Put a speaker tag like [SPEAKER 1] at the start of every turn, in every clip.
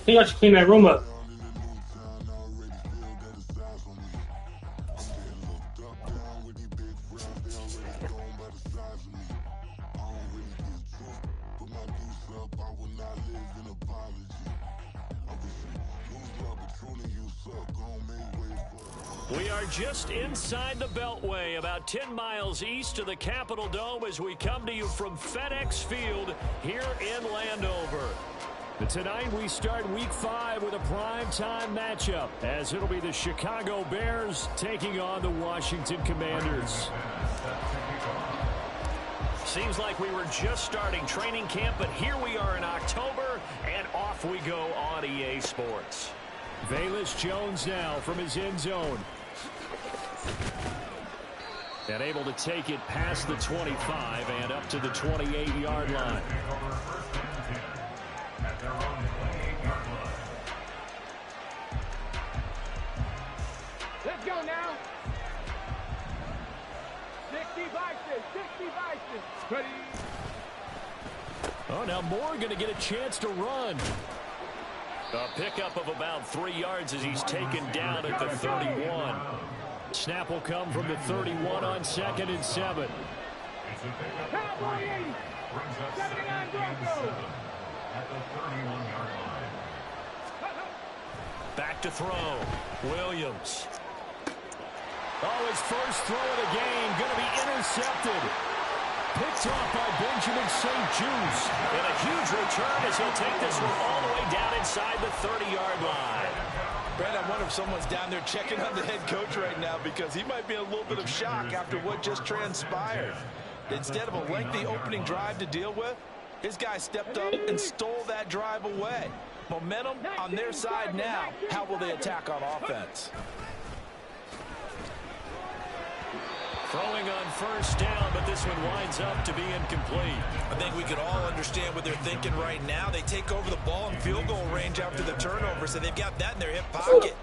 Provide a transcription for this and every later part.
[SPEAKER 1] Can you actually clean that room up?
[SPEAKER 2] We are just inside the Beltway, about 10 miles east of the Capitol Dome as we come to you from FedEx Field here in Landover. But tonight we start Week 5 with a primetime matchup, as it'll be the Chicago Bears taking on the Washington Commanders. Seems like we were just starting training camp, but here we are in October, and off we go on EA Sports. Velus Jones now from his end zone. And able to take it past the 25 and up to the 28-yard line.
[SPEAKER 3] Let's go now. 60 Vikings, 60 Vikings. Ready.
[SPEAKER 2] Oh, now Moore going to get a chance to run. A pickup of about 3 yards as he's taken down at the 31. Snap will come from the 31 on 2nd and 7.
[SPEAKER 3] Cowboy 80. 79 Broncos.
[SPEAKER 2] Back to throw. Williams. Oh, his first throw of the game going to be intercepted. Picked off by Benjamin St-Juste. And a huge return as he'll take this one all the way down inside the 30-yard line.
[SPEAKER 4] Brad, I wonder if someone's down there checking on the head coach right now, because he might be in a little bit of shock after what just transpired. Instead of a lengthy opening drive to deal with, his guy stepped up and stole that drive away. Momentum on their side now. How will they attack on offense?
[SPEAKER 2] Throwing on first down, but this one winds up to be incomplete.
[SPEAKER 4] I think we could all understand what they're thinking right now. They take over the ball in field goal range after the turnover, so they've got that in their hip pocket.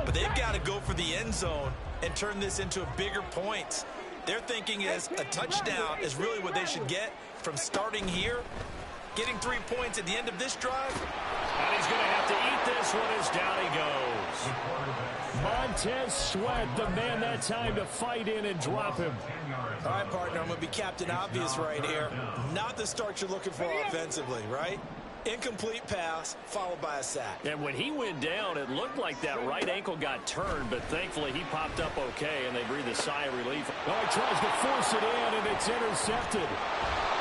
[SPEAKER 4] But they've got to go for the end zone and turn this into a bigger point. Their thinking is a touchdown is really what they should get from starting here. Getting 3 points at the end of this drive.
[SPEAKER 2] And he's going to have to eat this one as down he goes. Montez Sweat, the man that time to fight in and drop him.
[SPEAKER 4] All right, partner, I'm going to be Captain Obvious right here. Not the start you're looking for offensively, right? Incomplete pass, followed by a sack.
[SPEAKER 2] And when he went down, it looked like that right ankle got turned, but thankfully he popped up okay, and they breathed a sigh of relief. Oh, he tries to force it in, and it's intercepted.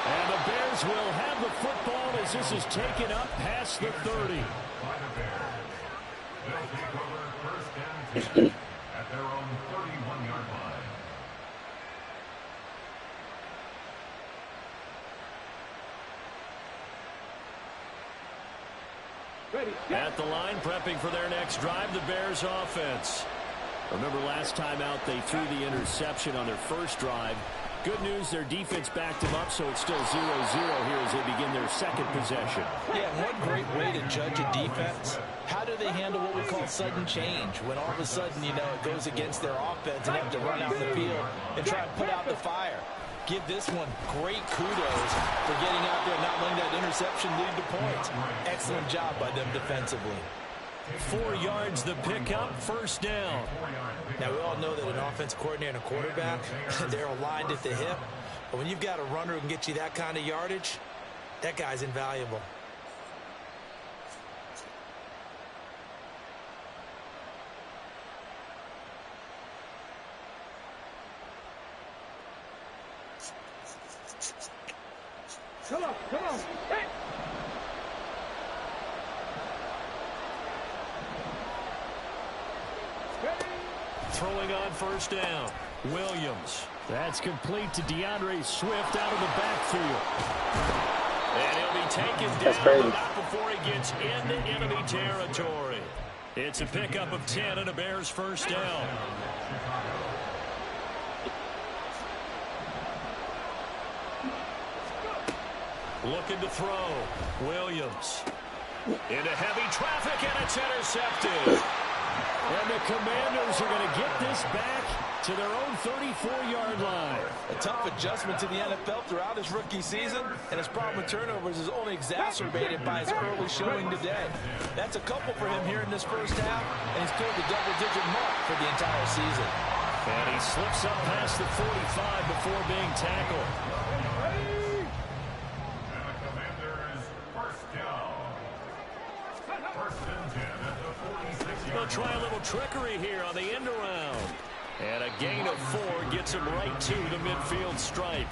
[SPEAKER 2] And the Bears will have the football as this is taken up past the 30. At their own 31-yard line. At the line, prepping for their next drive, the Bears offense. Remember last time out, they threw the interception on their first drive. Good news, their defense backed them up, so it's still 0-0 here as they begin their second possession.
[SPEAKER 4] Yeah, one great way to judge a defense. How do they handle what we call sudden change? When all of a sudden, you know, it goes against their offense and they have to run out the field and try and put out the fire. Give this one great kudos for getting out there and not letting that interception lead to points. Excellent job by them defensively.
[SPEAKER 2] 4 yards the pickup, first down.
[SPEAKER 4] Now, we all know that an offensive coordinator and a quarterback, they're aligned at the hip. But when you've got a runner who can get you that kind of yardage, that guy's invaluable.
[SPEAKER 3] Come on, come on. Hey.
[SPEAKER 2] Throwing on first down. Williams. That's complete to DeAndre Swift out of the backfield. And he'll be taken down, but not before he gets into enemy territory. It's a pickup of 10 and a Bears first down. Looking to throw. Williams. Into heavy traffic, and it's intercepted. And the Commanders are going to get this back to their own 34-yard line.
[SPEAKER 4] A tough adjustment to the NFL throughout his rookie season, and his problem with turnovers is only exacerbated by his early showing today. That's a couple for him here in this first half, and he's cleared the double-digit mark for the entire season.
[SPEAKER 2] And he slips up past the 45 before being tackled.
[SPEAKER 3] Ready?
[SPEAKER 1] And the Commanders first down. First and 10 at the 46-yard
[SPEAKER 2] They'll try a little trickery here on the end around. And a gain of 4 gets him right to the midfield stripe.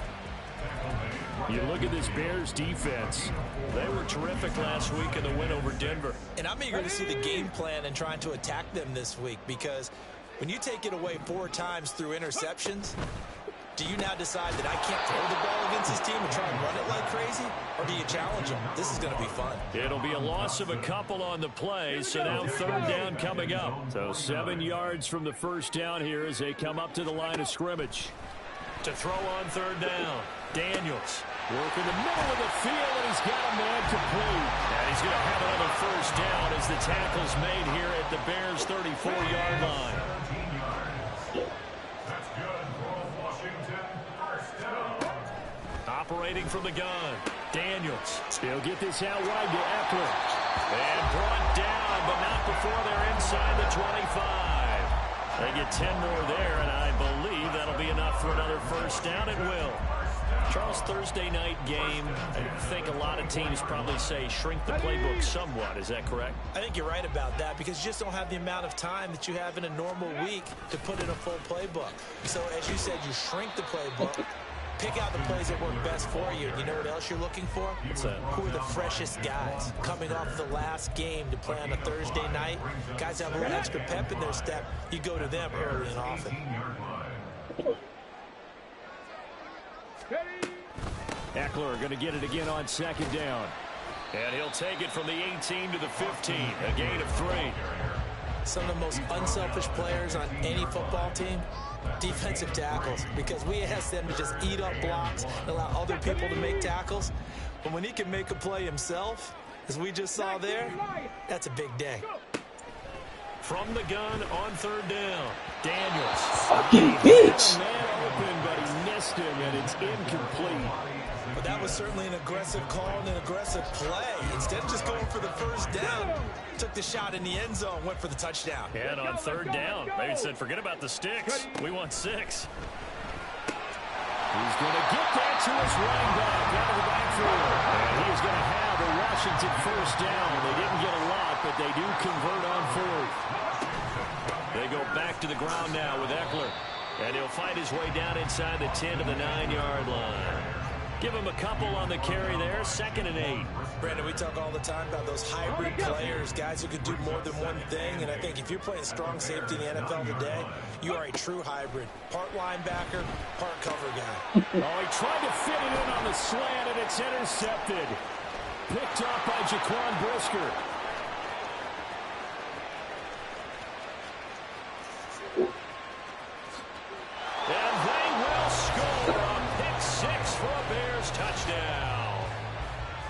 [SPEAKER 2] You look at this Bears defense. They were terrific last week in the win over Denver.
[SPEAKER 4] And I'm eager to see the game plan and trying to attack them this week, because when you take it away 4 times through interceptions, do you now decide that I can't throw the ball against this team and try and run it like crazy? Or do you challenge them? This is going to be fun.
[SPEAKER 2] It'll be a loss of a couple on the play, so now third down coming up. So 7 yards from the first down here as they come up to the line of scrimmage. To throw on third down, Daniels working the middle of the field, and he's got a man complete. And he's going to have another first down as the tackle's made here at the Bears' 34-yard line.
[SPEAKER 1] 17 yards. That's good for Washington. First down.
[SPEAKER 2] Operating from the gun, Daniels. He'll get this out wide to Eckler. And brought down, but not before they're inside the 25. They get 10 more there, and I believe that'll be enough for another first down. It will. Charles, Thursday night game, I think a lot of teams probably say shrink the playbook somewhat. Is that correct?
[SPEAKER 4] I think you're right about that, because you just don't have the amount of time that you have in a normal week to put in a full playbook. So, as you said, you shrink the playbook, pick out the plays that work best for you. You know what else you're looking for?
[SPEAKER 2] What's that?
[SPEAKER 4] Who are the freshest guys coming off the last game to play on a Thursday night? Guys have a little extra pep in their step. You go to them early and often.
[SPEAKER 1] 18-yard line.
[SPEAKER 2] Eckler going to get it again on second down. And he'll take it from the 18 to the 15. A gain of 3.
[SPEAKER 4] Some of the most unselfish players on any football team, defensive tackles, because we ask them to just eat up blocks and allow other people to make tackles. But when he can make a play himself, as we just saw there, that's a big day.
[SPEAKER 2] From the gun on third down, Daniels.
[SPEAKER 5] Fucking bitch.
[SPEAKER 2] Man open, but he missed him, and it's incomplete.
[SPEAKER 4] But that was certainly an aggressive call and an aggressive play. Instead of just going for the first down, took the shot in the end zone, went for the touchdown.
[SPEAKER 2] And on third down, they said, forget about the sticks. We want 6. He's going to get that to his running back out of the backfield. And he is going to have a Washington first down. They didn't get a lot, but they do convert on 4th. They go back to the ground now with Eckler. And he'll fight his way down inside the 10 to the 9-yard line. Give him a couple on the carry there, 2nd and 8.
[SPEAKER 4] Brandon, we talk all the time about those hybrid players, guys who can do more than one thing. And I think if you're playing strong safety in the NFL today, you are a true hybrid. Part linebacker, part cover guy.
[SPEAKER 2] Oh, he tried to fit it in on the slant, and it's intercepted. Picked up by Jaquan Brisker. And they will score a pick 6 for a Bears touchdown.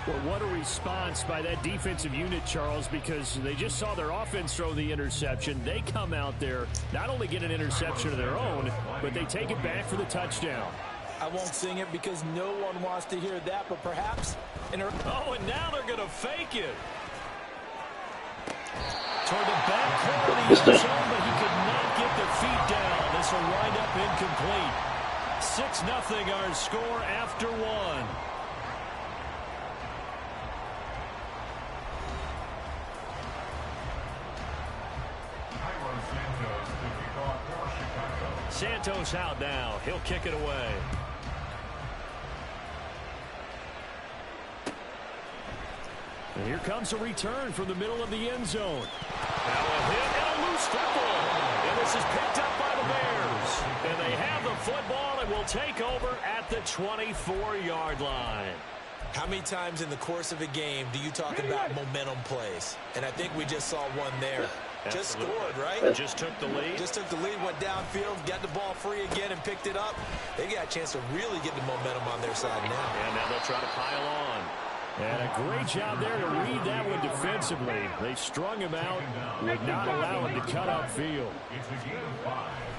[SPEAKER 2] Well, what a response by that defensive unit, Charles, because they just saw their offense throw the interception. They come out there, not only get an interception of their own, but they take it back for the touchdown.
[SPEAKER 4] I won't sing it because no one wants to hear that, but perhaps...
[SPEAKER 2] Oh, and now they're going to fake it. Toward the back corner of the end zone, but he could not get the feet down. This will wind up incomplete. 6-0 our score after 1. Santos out now. He'll kick it away. And here comes a return from the middle of the end zone. Now a hit and a loose football. And this is picked up by the Bears. And they have the football and will take over at the 24-yard line.
[SPEAKER 4] How many times in the course of a game do you talk about momentum plays? And I think we just saw one there. Just scored, right?
[SPEAKER 2] Just took the lead.
[SPEAKER 4] Just took the lead, went downfield, got the ball free again, and picked it up. They got a chance to really get the momentum on their side now.
[SPEAKER 2] And now they'll try to pile on. And a great job there to read that one defensively. They strung him out, would not allow him to cut upfield.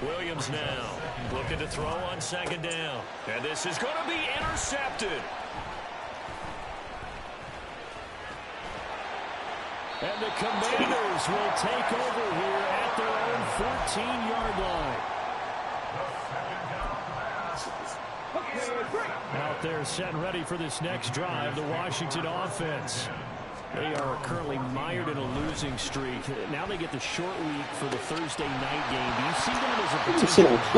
[SPEAKER 2] Williams now looking to throw on second down. And this is going to be intercepted. And the Commanders will take over here at their own 14-yard line. Out there set and ready for this next drive, the Washington offense. They are currently mired in a losing streak. Now they get the short week for the Thursday night game. Do you see that as a potential? It's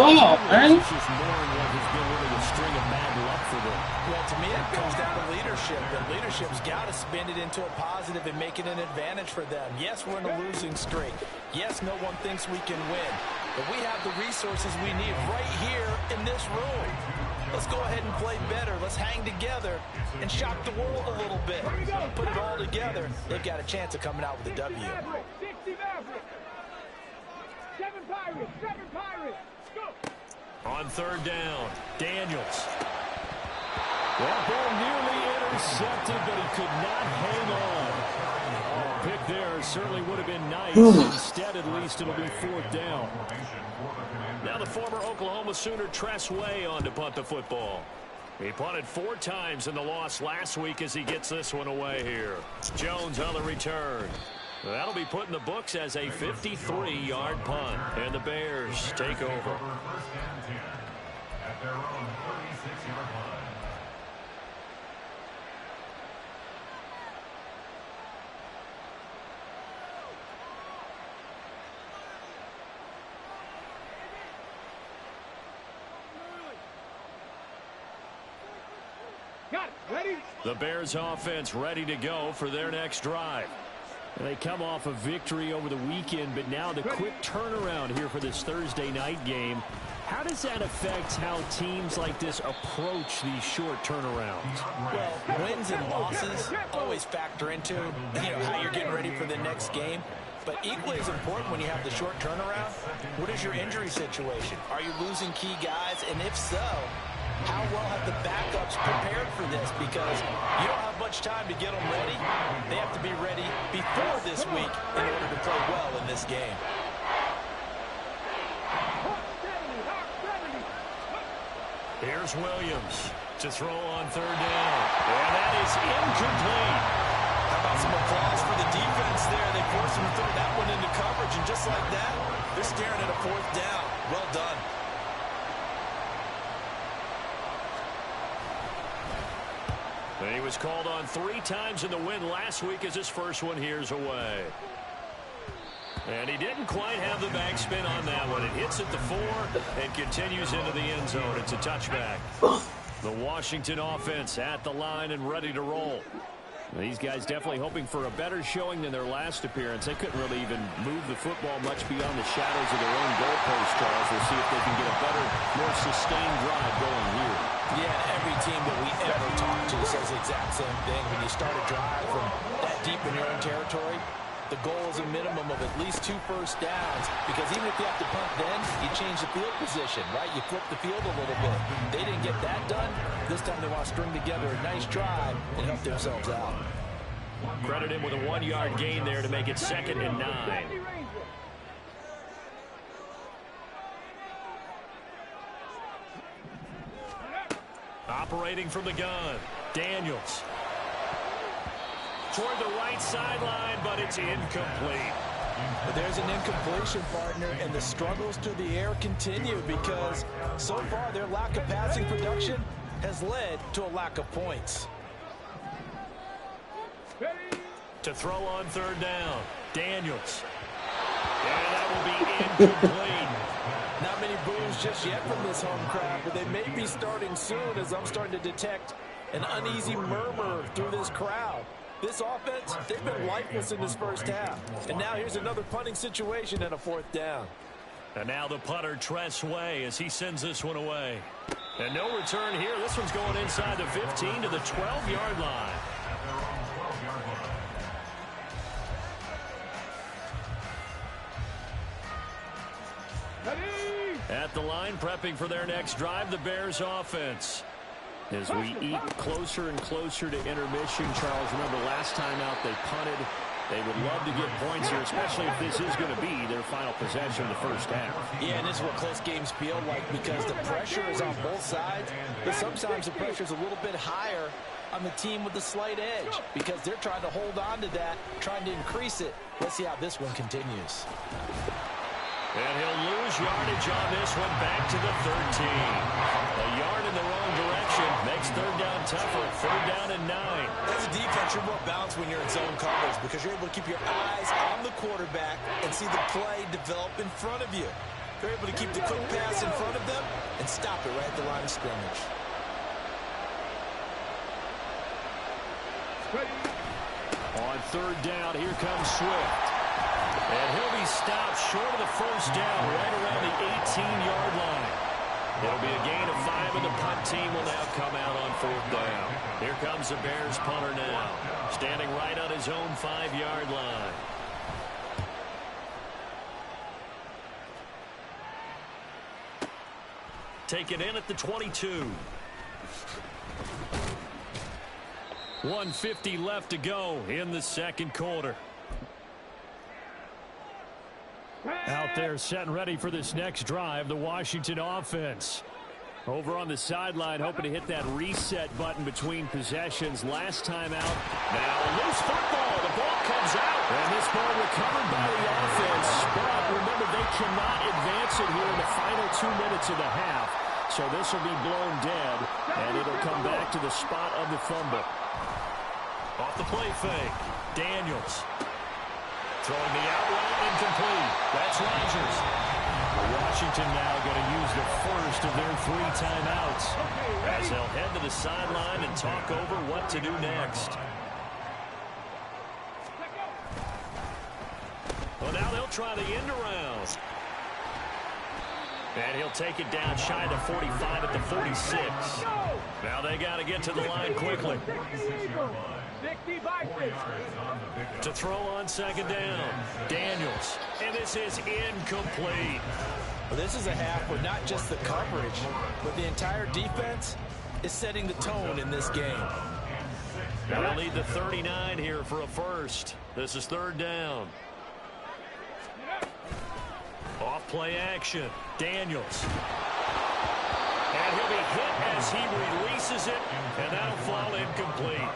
[SPEAKER 2] just more than what has been really a string of bad luck for them.
[SPEAKER 4] Well, to me, it comes down to leadership. And leadership's got to spin it into a positive and make it an advantage for them. Yes, we're in a losing streak. Yes, no one thinks we can win. But we have the resources we need right here in this room. Let's go ahead and play better. Let's hang together and shock the world a little bit. Put it all together. They've got a chance of coming out with a W.
[SPEAKER 3] 60 Mavericks. 7 Pirates. 7 Pirates. Go.
[SPEAKER 2] On third down, Daniels. That ball nearly intercepted, but he could not hang on. Pick there certainly would have been nice. Instead, at least, it'll be fourth down. Now the former Oklahoma Sooner Tress Way on to punt the football. He punted 4 times in the loss last week as he gets this one away here. Jones on the return. That'll be put in the books as a 53-yard punt. And the Bears take over.
[SPEAKER 1] At their own 36-yard line.
[SPEAKER 3] Got it. Ready?
[SPEAKER 2] The Bears offense ready to go for their next drive. They come off a victory over the weekend, but now the quick turnaround here for this Thursday night game. How does that affect how teams like this approach these short turnarounds?
[SPEAKER 4] Well, wins and losses always factor into how you're getting ready for the next game. But equally as important when you have the short turnaround, what is your injury situation? Are you losing key guys? And if so, how well have the backups prepared for this? Because you don't have much time to get them ready. They have to be ready before this week in order to play well in this game.
[SPEAKER 2] Here's Williams to throw on third down. And that is incomplete.
[SPEAKER 4] How about some applause for the defense there? They forced him to throw that one into coverage, and just like that, they're staring at a fourth down. Well done.
[SPEAKER 2] He was called on 3 times in the win last week as his first one here's away. And he didn't quite have the backspin on that one. It hits at the 4 and continues into the end zone. It's a touchback. The Washington offense at the line and ready to roll. These guys definitely hoping for a better showing than their last appearance. They couldn't really even move the football much beyond the shadows of their own goalpost, Charles. We'll see if they can get a better, more sustained drive going here.
[SPEAKER 4] Yeah, every team that we ever talk to says the exact same thing. When you start a drive from that deep in your own territory, the goal is a minimum of at least 2 first downs, because even if you have to punt then, you change the field position, right? You flip the field a little bit. They didn't get that done. This time they want to string together a nice drive and help themselves out.
[SPEAKER 2] Credit him with a 1-yard gain there to make it 2nd and 9. Operating from the gun, Daniels. Toward the right sideline, but it's incomplete.
[SPEAKER 4] But there's an incompletion, partner, and the struggles through the air continue because so far their lack of passing production has led to a lack of points.
[SPEAKER 2] To throw on third down, Daniels. And that will be incomplete.
[SPEAKER 4] Not many boos just yet from this home crowd, but they may be starting soon as I'm starting to detect an uneasy murmur through this crowd. This offense, they've been lifeless in this first half. And now here's another punting situation and a 4th down.
[SPEAKER 2] And now the punter, Tress Way, as he sends this one away. And no return here. This one's going inside the 15 to the 12-yard line. At the line, prepping for their next drive, the Bears offense. As we eke closer and closer to intermission, Charles, remember last time out they punted. They would love to get points here, especially if this is going to be their final possession of the first half.
[SPEAKER 4] Yeah, and this is what close games feel like because the pressure is on both sides, but sometimes the pressure is a little bit higher on the team with the slight edge because they're trying to hold on to that, trying to increase it. Let's see how this one continues.
[SPEAKER 2] And he'll lose yardage on this one, back to the 13. A yard in the wrong direction makes third down tougher. Third down and 9.
[SPEAKER 4] As a defense, you're more balanced when you're in zone coverage because you're able to keep your eyes on the quarterback and see the play develop in front of you. They're able to keep the quick pass in front of them and stop it right at the line of scrimmage.
[SPEAKER 2] On third down, here comes Swift. And he'll be stopped short of the first down right around the 18-yard line. It'll be a gain of 5, and the punt team will now come out on fourth down. Here comes the Bears punter now, standing right on his own 5-yard line. Taken in at the 22. 1:50 left to go in the second quarter. Out there set and ready for this next drive, the Washington offense. Over on the sideline, hoping to hit that reset button between possessions. Last time out. Now a loose football. The ball comes out. And this ball recovered by the offense. But remember, they cannot advance it here in the final 2 minutes of the half. So this will be blown dead, and it'll come back to the spot of the fumble. Off the play fake. Daniels. Throwing the out route, incomplete. That's Rodgers. Washington now going to use the first of their 3 timeouts as they'll head to the sideline and talk over what to do next. Well, now they'll try the end around. And he'll take it down shy of the 45 at the 46. Now they got to get to the line quickly. To throw on second down. Daniels. And this is incomplete.
[SPEAKER 4] Well, this is a half where not just the coverage, but the entire defense is setting the tone in this game.
[SPEAKER 2] They'll need the 39 here for a first. This is third down. Off play action. Daniels. And he'll be hit as he releases it, and that'll fall incomplete.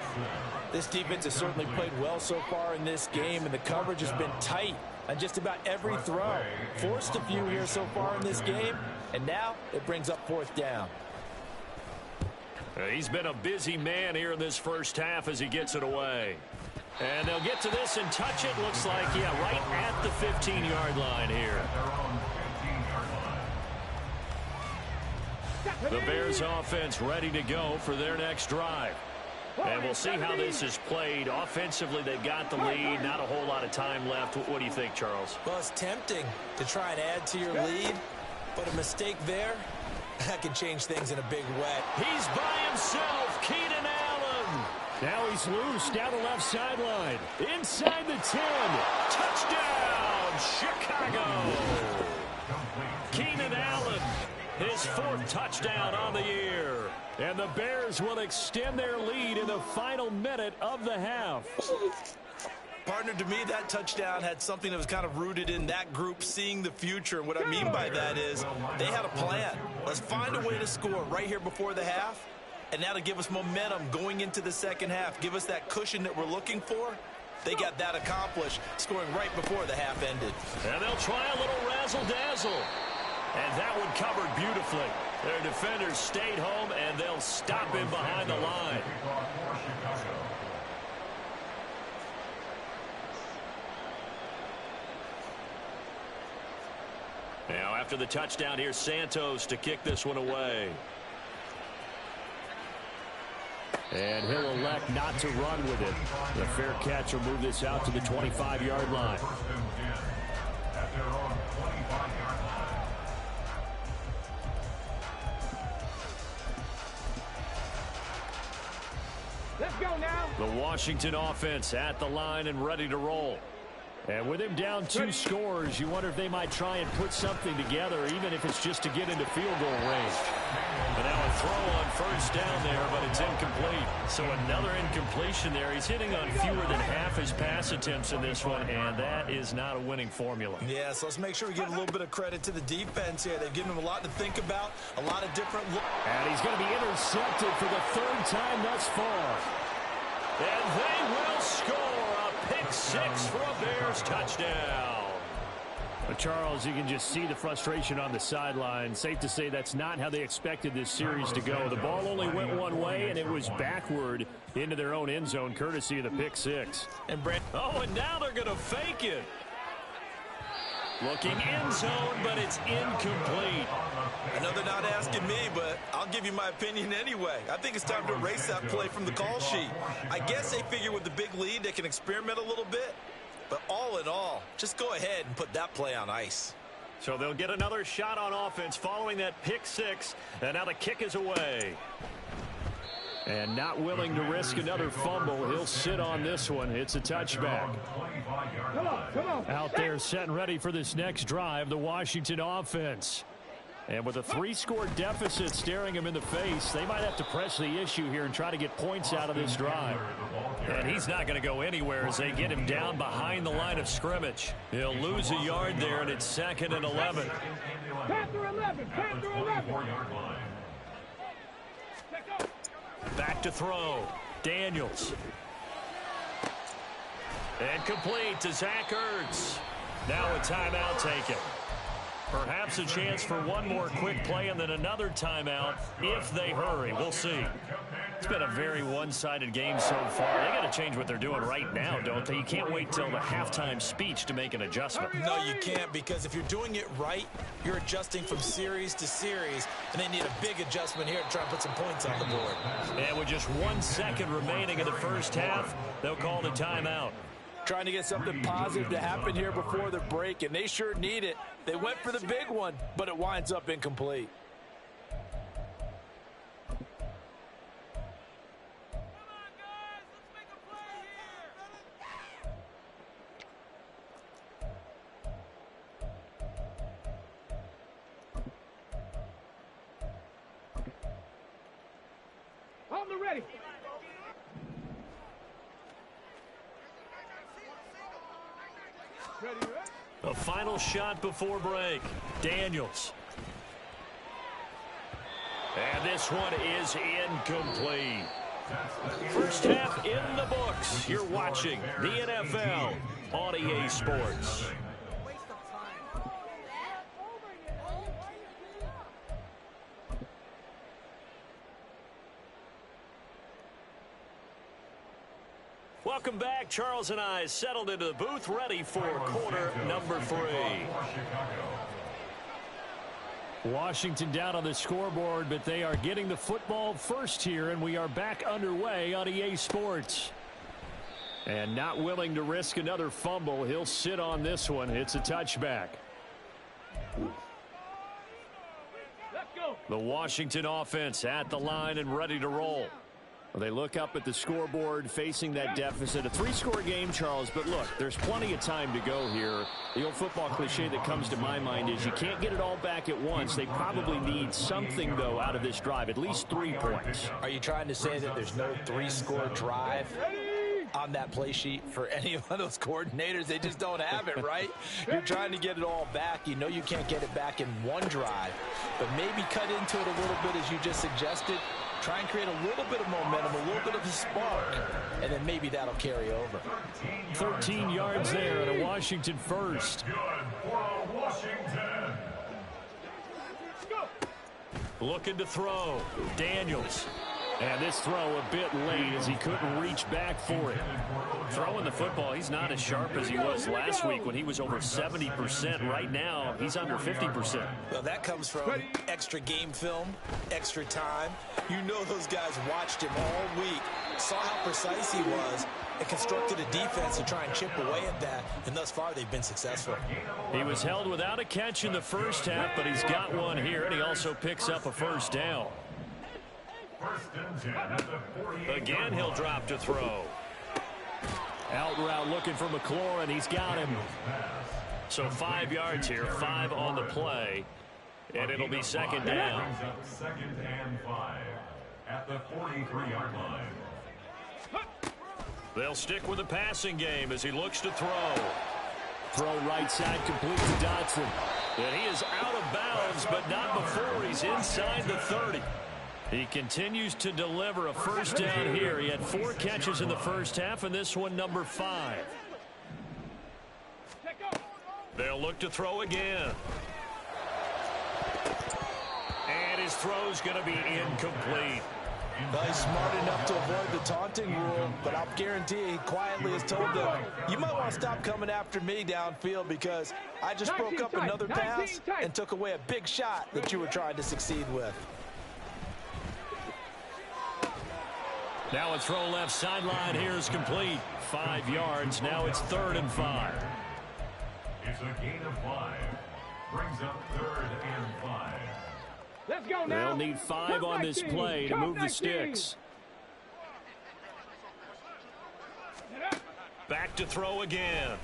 [SPEAKER 4] This defense has certainly played well so far in this game, and the coverage has been tight on just about every throw. Forced a few here so far in this game, and now it brings up fourth down.
[SPEAKER 2] He's been a busy man here in this first half as he gets it away. And they'll get to this and touch it. Looks like, yeah, right at the 15-yard line here. The Bears offense ready to go for their next drive. And we'll see how this is played. Offensively, they've got the lead. Not a whole lot of time left. What do you think, Charles?
[SPEAKER 4] Well, it's tempting to try and add to your lead, but a mistake there, that can change things in a big way.
[SPEAKER 2] He's by himself, Keenan Allen. Now he's loose down the left sideline. Inside the 10. Touchdown, Chicago. Keenan Allen, his 4th touchdown on the year. And the Bears will extend their lead in the final minute of the half.
[SPEAKER 4] Partner, to me, that touchdown had something that was kind of rooted in that group seeing the future. And what I mean by that is they had a plan. Let's find a way to score right here before the half. And now to give us momentum going into the second half, give us that cushion that we're looking for. They got that accomplished, scoring right before the half ended.
[SPEAKER 2] And they'll try a little razzle-dazzle. And that one covered beautifully. Their defenders stayed home, and they'll stop him behind the line. Now, after the touchdown, here's Santos to kick this one away. And he'll elect not to run with it. The fair catch will move this out to the 25-yard line.
[SPEAKER 3] Let's go now.
[SPEAKER 2] The Washington offense at the line and ready to roll. And with him down 2 scores, you wonder if they might try and put something together, even if it's just to get into field goal range. But now a throw on first down there, but it's incomplete. So another incompletion there. He's hitting on fewer than half his pass attempts in this one, and that is not a winning formula.
[SPEAKER 4] Yeah, so let's make sure we give a little bit of credit to the defense here. They've given him a lot to think about, a lot of different looks.
[SPEAKER 2] And he's going to be intercepted for the 3rd time thus far. And they will score a pick 6 for a Bears touchdown. But Charles, you can just see the frustration on the sideline. Safe to say that's not how they expected this series to go. The ball only went one way, and it was backward into their own end zone, courtesy of the pick 6. And now they're going to fake it. Looking end zone, but it's incomplete.
[SPEAKER 4] I know they're not asking me, but I'll give you my opinion anyway. I think it's time to erase that play from the call sheet. I guess they figure with the big lead they can experiment a little bit. But all in all, just go ahead and put that play on ice.
[SPEAKER 2] So they'll get another shot on offense following that pick 6. And now the kick is away. And not willing to risk another fumble. He'll sit on this one. It's a touchback.
[SPEAKER 3] Come on.
[SPEAKER 2] Out there set and ready for this next drive, the Washington offense. And with a 3-score deficit staring him in the face, they might have to press the issue here and try to get points out of this drive. And he's not going to go anywhere as they get him down behind the line of scrimmage. He'll lose a yard there, and it's 2nd and 11.
[SPEAKER 3] Panther 11.
[SPEAKER 2] Back to throw. Daniels. And complete to Zach Ertz. Now a timeout taken. Perhaps a chance for one more quick play and then another timeout if they hurry. We'll see. It's been a very one-sided game so far. They got to change what they're doing right now, don't they? You can't wait till the halftime speech to make an adjustment.
[SPEAKER 4] No, you can't, because if you're doing it right, you're adjusting from series to series, and they need a big adjustment here to try and put some points on the board.
[SPEAKER 2] And with just 1 second remaining in the first half, they'll call the timeout.
[SPEAKER 4] Trying to get something positive to happen here before the break, and they sure need it. They went for the big one, but it winds up incomplete.
[SPEAKER 3] On the ready.
[SPEAKER 2] A final shot before break. Daniels. And this one is incomplete. First half in the books. You're watching the NFL on EA Sports. Welcome back. Charles and I settled into the booth, ready for quarter number 3. Washington down on the scoreboard, but they are getting the football first here, and we are back underway on EA Sports. And not willing to risk another fumble. He'll sit on this one. It's a touchback.
[SPEAKER 3] Let's go.
[SPEAKER 2] The Washington offense at the line and ready to roll. Well, they look up at the scoreboard facing that deficit. A 3-score game, Charles, but look, there's plenty of time to go here. The old football cliche that comes to my mind is you can't get it all back at once. They probably need something, though, out of this drive, at least 3 points.
[SPEAKER 4] Are you trying to say that there's no 3-score drive on that play sheet for any one of those coordinators? They just don't have it, right? You're trying to get it all back. You know you can't get it back in one drive, but maybe cut into it a little bit as you just suggested. Try and create a little bit of momentum, a little bit of a spark, and then maybe that'll carry over.
[SPEAKER 2] 13 yards there and a Washington first. Looking to throw. Daniels. And this throw a bit late as he couldn't reach back for it. Throwing the football, he's not as sharp as he was last week when he was over 70%. Right now, he's under 50%.
[SPEAKER 4] Well, that comes from extra game film, extra time. You know those guys watched him all week, saw how precise he was, and constructed a defense to try and chip away at that, and thus far they've been successful.
[SPEAKER 2] He was held without a catch in the first half, but he's got one here, and he also picks up a first down. Again, he'll drop to throw. Out route looking for McLaurin. He's got him. So 5 yards here, 5 on the play. And it'll be second down.
[SPEAKER 1] Second and 5 at the 43-yard line.
[SPEAKER 2] They'll stick with the passing game as he looks to throw. Throw right side, complete to Dotson. And he is out of bounds, but not before he's inside the 30. He continues to deliver a first down here. He had 4 catches in the first half, and this one number 5. They'll look to throw again. And his throw's going to be incomplete.
[SPEAKER 4] Well, he's smart enough to avoid the taunting rule, but I'll guarantee he quietly has told them, you might want to stop coming after me downfield because I just broke up another pass and took away a big shot that you were trying to succeed with.
[SPEAKER 2] Now a throw left sideline here is complete. 5 yards. Now it's 3rd and 5.
[SPEAKER 1] It's a gain of 5. Brings up 3rd and 5.
[SPEAKER 3] Let's go now.
[SPEAKER 2] They'll need 5 on this play to move the sticks. Back to throw again.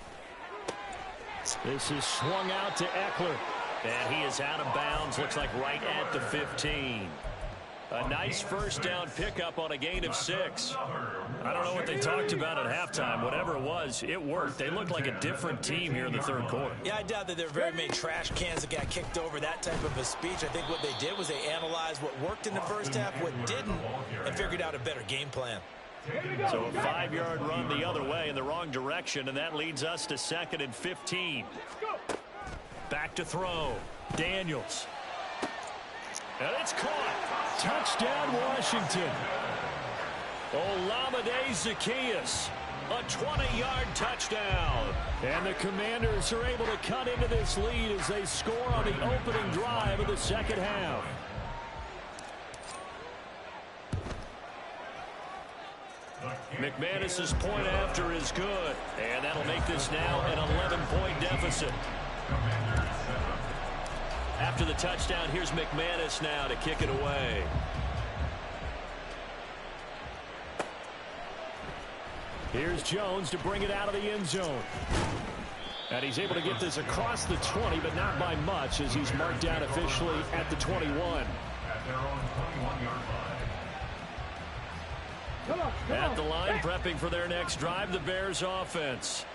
[SPEAKER 2] This is swung out to Eckler. And he is out of bounds. Looks like right at the 15. A nice first down pickup on a gain of 6. I don't know what they talked about at halftime. Whatever it was, it worked. They looked like a different team here in the 3rd quarter.
[SPEAKER 4] Yeah, I doubt that there are very many trash cans that got kicked over, that type of a speech. I think what they did was they analyzed what worked in the first half, what didn't, and figured out a better game plan.
[SPEAKER 2] So a 5-yard run the other way in the wrong direction, and that leads us to 2nd and 15. Back to throw. Daniels. And it's caught. Touchdown, Washington. Olamide Zaccheaus. A 20-yard touchdown. And the Commanders are able to cut into this lead as they score on the opening drive of the second half. McManus's point after is good. And that'll make this now an 11-point deficit. After the touchdown, here's McManus now to kick it away. Here's Jones to bring it out of the end zone. And he's able to get this across the 20, but not by much, as he's marked down officially at the 21.
[SPEAKER 1] At their own 21-yard line.
[SPEAKER 2] At the line, prepping for their next drive, the Bears offense.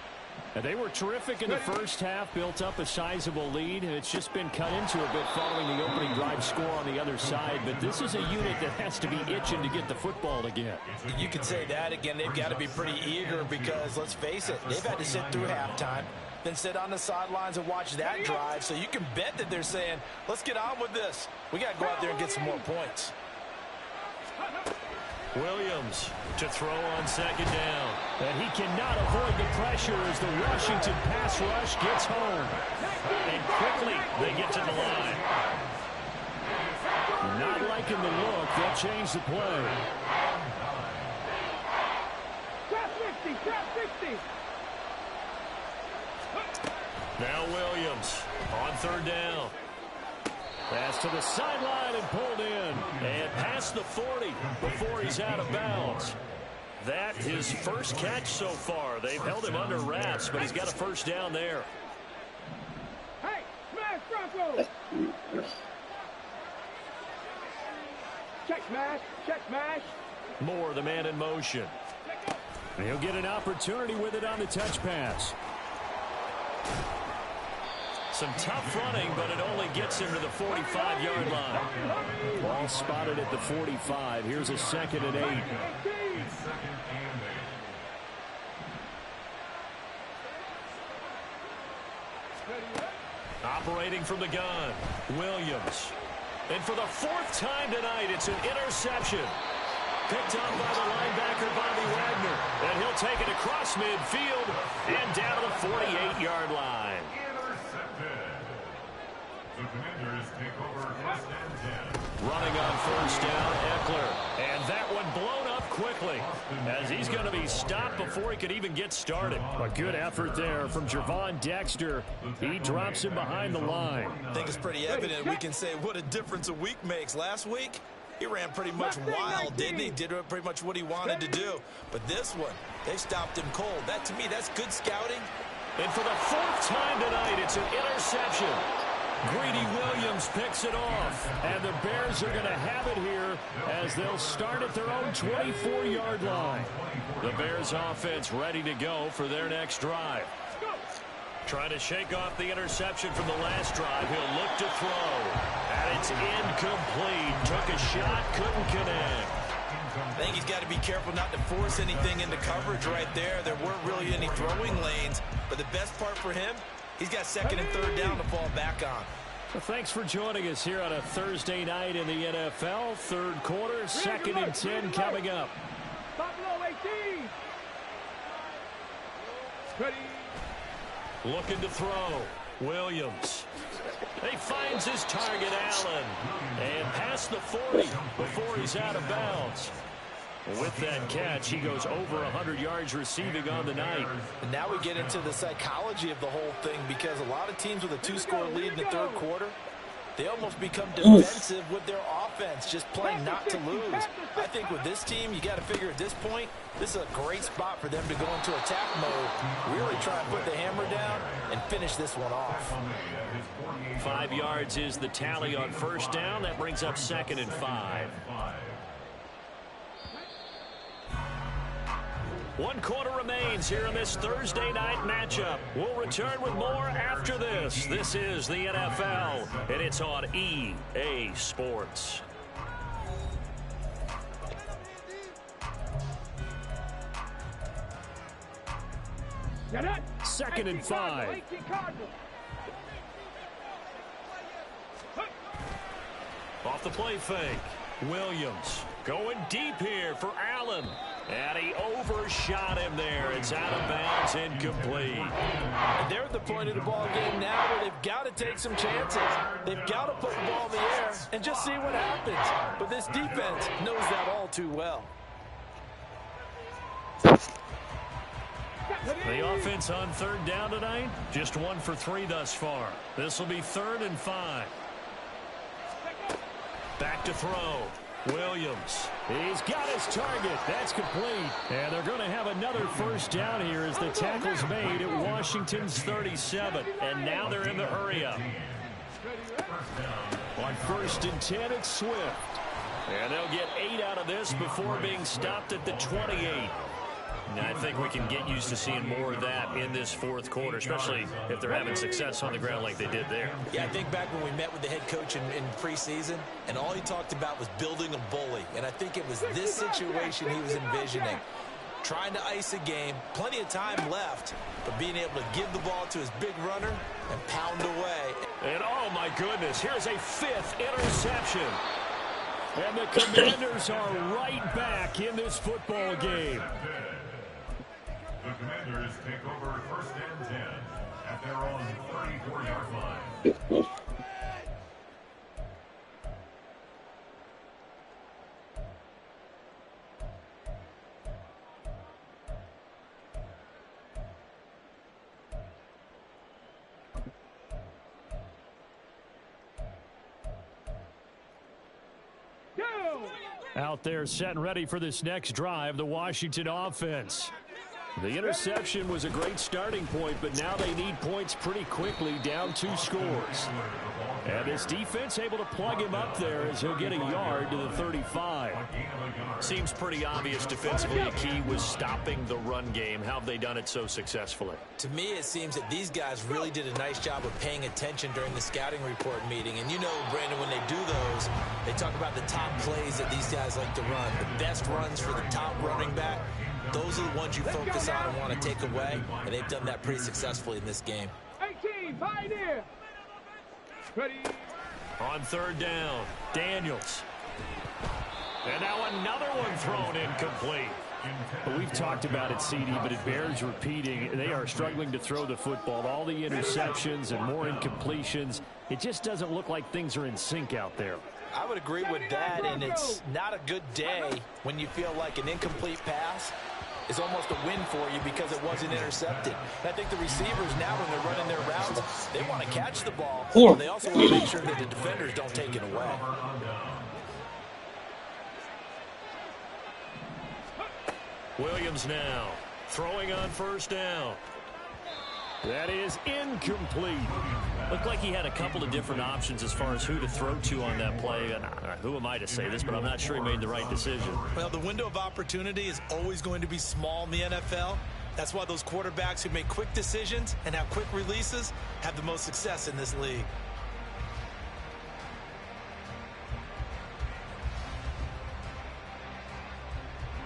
[SPEAKER 2] And they were terrific in the first half, built up a sizable lead. It's just been cut into a bit following the opening drive score on the other side. But this is a unit that has to be itching to get the football again.
[SPEAKER 4] You could say that again. They've got to be pretty eager because, let's face it, they've had to sit through halftime, then sit on the sidelines and watch that drive. So you can bet that they're saying, let's get on with this. We got to go out there and get some more points.
[SPEAKER 2] Williams to throw on second down. And he cannot avoid the pressure as the Washington pass rush gets home. And quickly they get to the line. Not liking the look. They'll change the play.
[SPEAKER 3] Trap 60, trap 60.
[SPEAKER 2] Now Williams on third down. Pass to the sideline and pulled in. And past the 40 before he's out of bounds. That his first catch so far. They've held him under wraps, but he's got a first down there.
[SPEAKER 3] Hey, smash Broncos. Check smash, check smash.
[SPEAKER 2] Moore, the man in motion. And he'll get an opportunity with it on the touch pass. Some tough running, but it only gets him to the 45-yard line. Ball spotted at the 45. Here's a 2nd and 8. Operating from the gun, Williams. And for the 4th time tonight, it's an interception. Picked up by the linebacker, Bobby Wagner. And he'll take it across midfield and down to the 48-yard line.
[SPEAKER 1] The Commanders take over 1st and 10.
[SPEAKER 2] Running on first down, Eckler. And that one blown up quickly as he's going to be stopped before he could even get started. A good effort there from Gervon Dexter. He drops him behind the line.
[SPEAKER 4] I think it's pretty evident we can say what a difference a week makes. Last week, He ran pretty much wild, didn't he? Did pretty much what he wanted to do. But this one, they stopped him cold. That, to me, that's good scouting.
[SPEAKER 2] And for the 4th time tonight, it's an interception. Greedy Williams picks it off. And the Bears are going to have it here as they'll start at their own 24-yard line. The Bears offense ready to go for their next drive. Trying to shake off the interception from the last drive. He'll look to throw. And it's incomplete. Took a shot, couldn't connect.
[SPEAKER 4] I think he's got to be careful not to force anything into coverage right there. There weren't really any throwing lanes. But the best part for him, he's got 2nd and 3rd down to fall back on.
[SPEAKER 2] Well, thanks for joining us here on a Thursday night in the NFL. 3rd quarter, 2nd and 10 coming up.
[SPEAKER 3] Buffalo 18. Ready.
[SPEAKER 2] Looking to throw. Williams. He finds his target, Allen. And past the 40 before he's out of bounds. With that catch, he goes over 100 yards receiving on the night.
[SPEAKER 4] And now we get into the psychology of the whole thing, because a lot of teams with a 2-score lead in the 3rd quarter, they almost become defensive with their offense, just playing not to lose. I think with this team, you got to figure at this point, this is a great spot for them to go into attack mode, really try and put the hammer down and finish this one off.
[SPEAKER 2] 5 yards is the tally on 1st down. That brings up 2nd and 5. 1 quarter remains here in this Thursday night matchup. We'll return with more after this. This is the NFL, and it's on EA Sports. Second and 5. Off the play fake. Williams going deep here for Allen. And he overshot him there. It's out of bounds, incomplete.
[SPEAKER 4] And they're at the point of the ball game now where they've got to take some chances. They've got to put the ball in the air and just see what happens. But this defense knows that all too well.
[SPEAKER 2] The offense on 3rd down tonight, just 1 for 3 thus far. This will be 3rd and 5. Back to throw. Williams. He's got his target. That's complete. And they're going to have another 1st down here as the tackle's made at Washington's 37. And now they're in the hurry-up. On 1st and 10, it's Swift. And they'll get 8 out of this before being stopped at the 28. And I think we can get used to seeing more of that in this 4th quarter, especially if they're having success on the ground like they did there.
[SPEAKER 4] Yeah, I think back when we met with the head coach in preseason, and all he talked about was building a bully. And I think it was this situation he was envisioning. Trying to ice a game, plenty of time left, but being able to give the ball to his big runner and pound away.
[SPEAKER 2] And oh my goodness, here's a 5th interception. And the Commanders are right back in this football game.
[SPEAKER 1] The Commanders take over 1st and 10 at their own 34-yard line.
[SPEAKER 2] Out there set and ready for this next drive, the Washington offense. The interception was a great starting point, but now they need points pretty quickly, down 2 scores. And this defense able to plug him up there as he'll get a yard to the 35. Seems pretty obvious defensively a key was stopping the run game. How have they done it so successfully?
[SPEAKER 4] To me, it seems that these guys really did a nice job of paying attention during the scouting report meeting. And you know, Brandon, when they do those, they talk about the top plays that these guys like to run. The best runs for the top running back. Those are the ones you focus on and want to take away, and they've done that pretty successfully in this game.
[SPEAKER 3] 18, Pioneer. Ready.
[SPEAKER 2] On 3rd down, Daniels. And now another one thrown incomplete. But we've talked about it, CD, but it bears repeating. They are struggling to throw the football. All the interceptions and more incompletions. It just doesn't look like things are in sync out there.
[SPEAKER 4] I would agree with that, and it's not a good day when you feel like an incomplete pass is almost a win for you because it wasn't intercepted. And I think the receivers now, when they're running their routes, they want to catch the ball. But they also want to make sure that the defenders don't take it away.
[SPEAKER 2] Williams now throwing on first down. That is incomplete. Looked like he had a couple of different options as far as who to throw to on that play. And who am I to say this, but I'm not sure he made the right decision.
[SPEAKER 4] Well, the window of opportunity is always going to be small in the NFL. That's why those quarterbacks who make quick decisions and have quick releases have the most success in this league.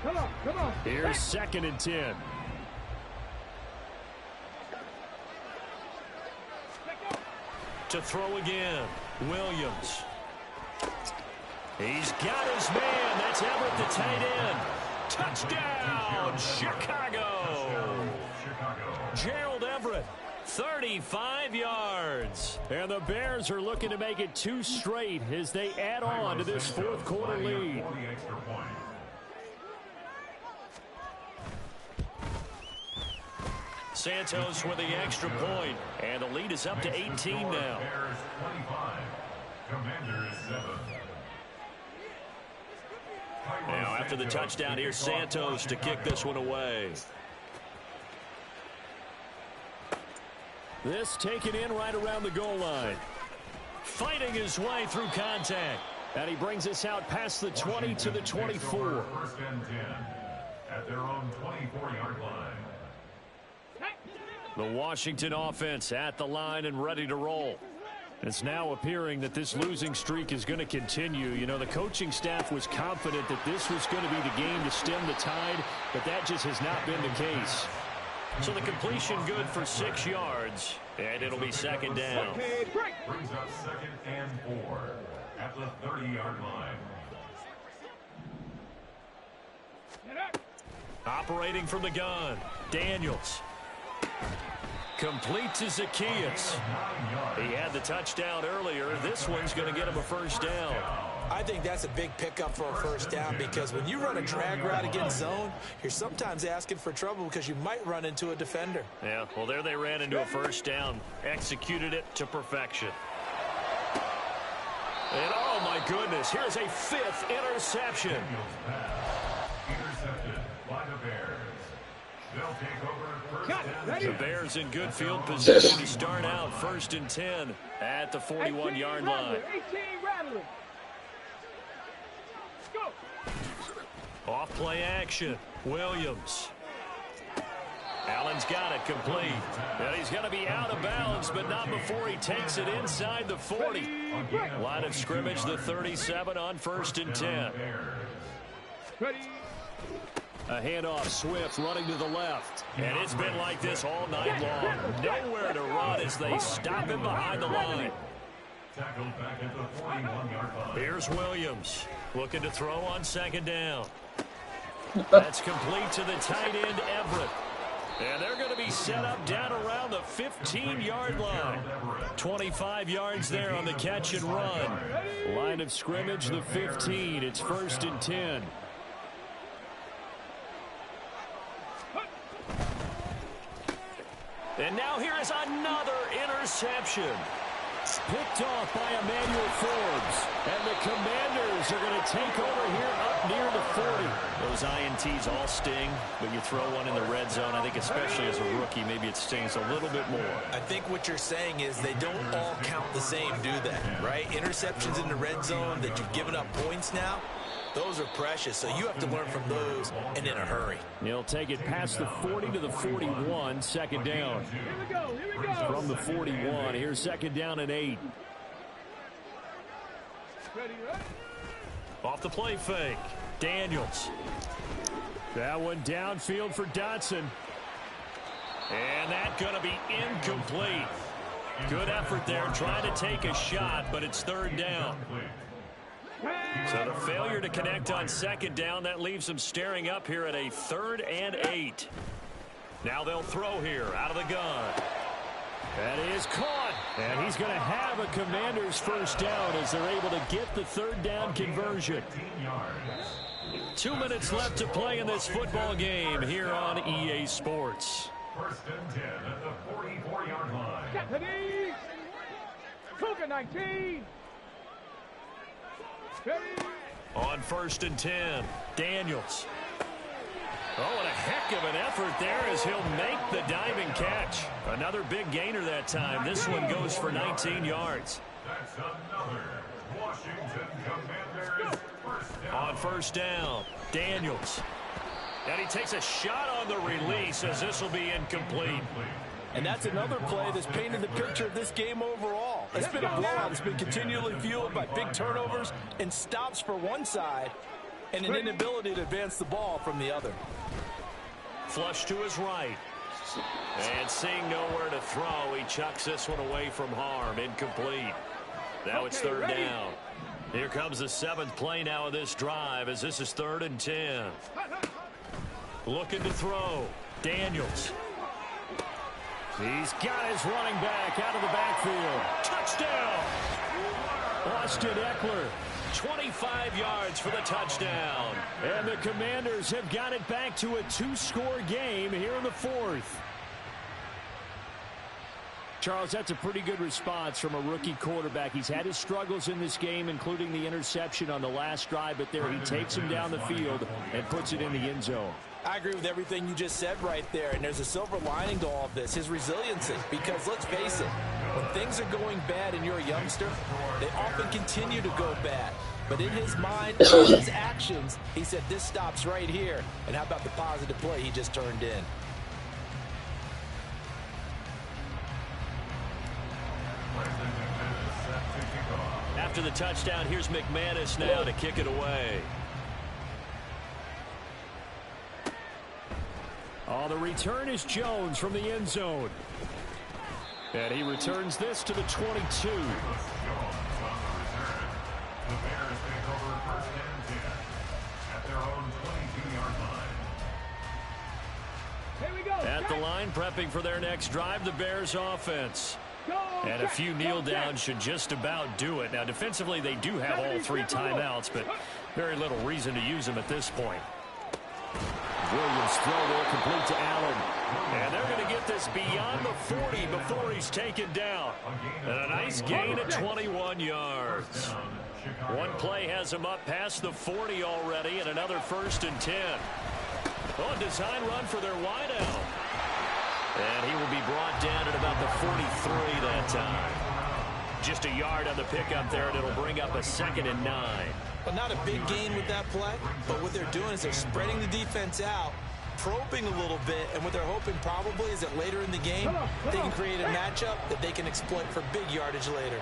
[SPEAKER 3] Come on.
[SPEAKER 2] Here's 2nd and 10. To throw again, Williams. He's got his man. That's Everett, the tight end. Touchdown, Chicago. Gerald Everett, 35 yards. And the Bears are looking to make it 2 straight as they add on to this 4th quarter lead. Santos with the extra point, and the lead is up to 18 now.
[SPEAKER 1] Bears 25, Commanders 7.
[SPEAKER 2] Now after the touchdown, here's Santos to kick this one away. This taken in right around the goal line. Fighting his way through contact. And he brings us out past the 20 to the 24.
[SPEAKER 1] First and 10 at their own 24-yard line.
[SPEAKER 2] The Washington offense at the line and ready to roll. It's now appearing that this losing streak is going to continue. You know, the coaching staff was confident that this was going to be the game to stem the tide, but that just has not been the case. So the completion good for 6 yards, and it'll be 2nd down.
[SPEAKER 1] Brings up 2nd and 4 at the 30-yard line.
[SPEAKER 2] Operating from the gun, Daniels. Complete to Zacchaeus. He had the touchdown earlier. This one's going to get him a first down.
[SPEAKER 4] I think that's a big pickup for a first down because when you run a drag route against zone, you're sometimes asking for trouble because you might run into a defender.
[SPEAKER 2] Yeah, well, there they ran into a first down. Executed it to perfection. And, oh, my goodness, here's a 5th interception.
[SPEAKER 1] Intercepted by the Bears. They'll take over first and 10.
[SPEAKER 2] The Bears in good field position to start out 1st and 10 at the 41-yard line.
[SPEAKER 3] 18 rattling. Go.
[SPEAKER 2] Off play action. Williams. Allen's got it complete. And he's going to be out of bounds, but not before he takes it inside the 40. Line of scrimmage, the 37 on 1st and 10.
[SPEAKER 3] Ready.
[SPEAKER 2] A handoff, Swift running to the left. And it's been like this all night long. Nowhere to run as they stop him behind the line.
[SPEAKER 1] Tackled back at the 41-yard line.
[SPEAKER 2] Here's Williams looking to throw on 2nd down. That's complete to the tight end, Everett. And they're going to be set up down around the 15-yard line. 25 yards there on the catch and run. Line of scrimmage, the 15. It's 1st and 10. And now here is another interception. Picked off by Emmanuel Forbes. And the Commanders are going to take over here up near the 40. Those INTs all sting, but you throw one in the red zone, I think especially as a rookie, maybe it stings a little bit more.
[SPEAKER 4] I think what you're saying is they don't all count the same, do they? Right? Interceptions in the red zone that you've given up points now, those are precious, so you have to learn from those and in a hurry.
[SPEAKER 2] He'll take it past the 40 to the 41, 2nd down.
[SPEAKER 3] Here we go.
[SPEAKER 2] From the 41, here's 2nd down and 8.
[SPEAKER 3] Ready.
[SPEAKER 2] Off the play fake, Daniels. That one downfield for Dotson. And that's going to be incomplete. Good effort there, trying to take a shot, but it's 3rd down. So the failure to connect on 2nd down, that leaves them staring up here at a 3rd and 8. Now they'll throw here out of the gun. That is caught. And he's going to have a Commander's first down as they're able to get the 3rd down conversion. 2 minutes left to play in this football game here on EA Sports.
[SPEAKER 1] 1st and 10 at the 44-yard line.
[SPEAKER 3] Ready. Cougar 19. Ready.
[SPEAKER 2] On 1st and 10, Daniels. Oh, and a heck of an effort there as he'll make the diving catch. Another big gainer that time. This one goes for 19 yards.
[SPEAKER 1] That's another Washington Commanders first down.
[SPEAKER 2] On first down, Daniels. And he takes a shot on the release as this will be incomplete.
[SPEAKER 5] And that's another play that's painted the picture of this game overall. It's been a blowout. It's been continually fueled by big turnovers and stops for one side and an inability to advance the ball from the other.
[SPEAKER 2] Flush to his right. And seeing nowhere to throw, he chucks this one away from harm. Incomplete. Now it's third down. Here comes the 7th play now of this drive as this is 3rd and 10. Looking to throw. Daniels. He's got his running back out of the backfield. Touchdown! Austin Eckler. 25 yards for the touchdown. And the Commanders have got it back to a 2-score game here in the 4th. Charles, that's a pretty good response from a rookie quarterback. He's had his struggles in this game, including the interception on the last drive, but there he takes him down the field and puts it in the end zone.
[SPEAKER 5] I agree with everything you just said right there, and there's a silver lining to all of this, his resiliency. Because let's face it, when things are going bad and you're a youngster, they often continue to go bad. But in his mind, in his actions, he said this stops right here. And how about the positive play he just turned in?
[SPEAKER 2] After the touchdown, here's McManus now to kick it away. Oh, the return is Jones from the end zone. And he returns this to the 22.
[SPEAKER 1] The Bears take over first and 10 at their own 22-yard line.
[SPEAKER 3] Here we go.
[SPEAKER 2] At the line, prepping for their next drive, the Bears offense. And a few kneel downs should just about do it. Now, defensively, they do have all 3 timeouts, but very little reason to use them at this point. Williams throw there complete to Allen. And they're going to get this beyond the 40 before he's taken down. And a nice gain of 21 yards. One play has him up past the 40 already, and another 1st and 10. Oh, design run for their wideout. And he will be brought down at about the 43 that time. Just a yard on the pickup there, and it'll bring up a 2nd and 9.
[SPEAKER 5] Well, not a big gain with that play, but what they're doing is they're spreading the defense out, probing a little bit, and what they're hoping probably is that later in the game, they can create a matchup that they can exploit for big yardage later.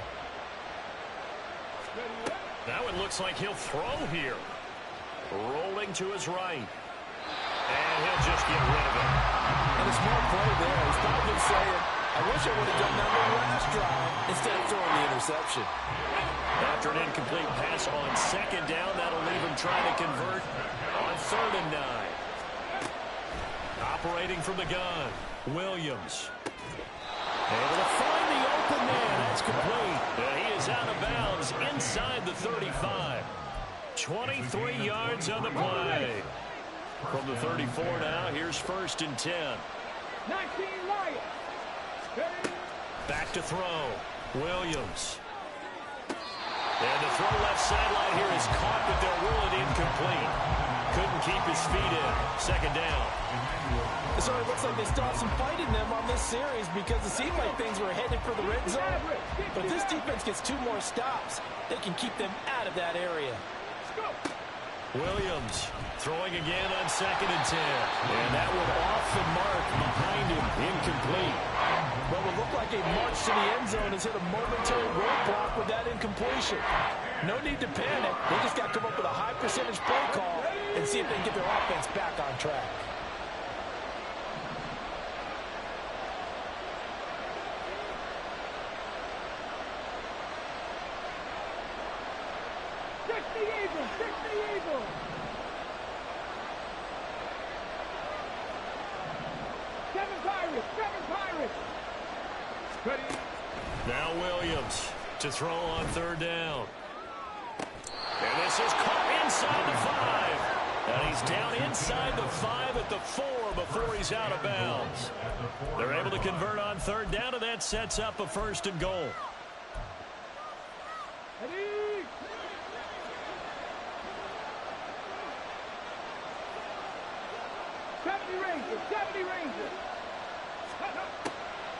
[SPEAKER 2] That one looks like he'll throw here. Rolling to his right. And he'll just get rid of it.
[SPEAKER 5] And a smart play there. He's probably saying, I wish I would have done that on the last drive instead of throwing the interception.
[SPEAKER 2] After an incomplete pass on 2nd down, that'll leave him trying to convert on 3rd and 9. Operating from the gun, Williams. Able to find the open man. That's complete. And he is out of bounds inside the 35. 23 yards on the play. From the 34 now, here's 1st and 10.
[SPEAKER 3] 19 Lions.
[SPEAKER 2] Back to throw. Williams. And the throw left sideline here is caught, but they'll rule it incomplete. Couldn't keep his feet in. 2nd down.
[SPEAKER 5] So it looks like they still have some fight in them on this series because it seemed like things were headed for the red zone. But if this defense gets 2 more stops, they can keep them out of that area.
[SPEAKER 2] Williams throwing again on 2nd and 10. And that one off the mark behind him. Incomplete.
[SPEAKER 5] What would look like a march to the end zone has hit a momentary roadblock with that incompletion. No need to panic. They just got to come up with a high percentage play call and see if they can get their offense back on track.
[SPEAKER 2] Now Williams to throw on 3rd down. And this is caught inside the 5. And he's down inside the 5 at the 4 before he's out of bounds. They're able to convert on 3rd down, and that sets up a 1st and goal.
[SPEAKER 3] 70 Rangers, 70 Rangers.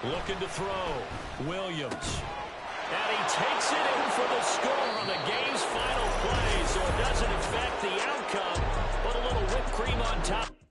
[SPEAKER 2] Looking to throw. Williams. And he takes it in for the score on the game's final play, so it doesn't affect the outcome, but a little whipped cream on top.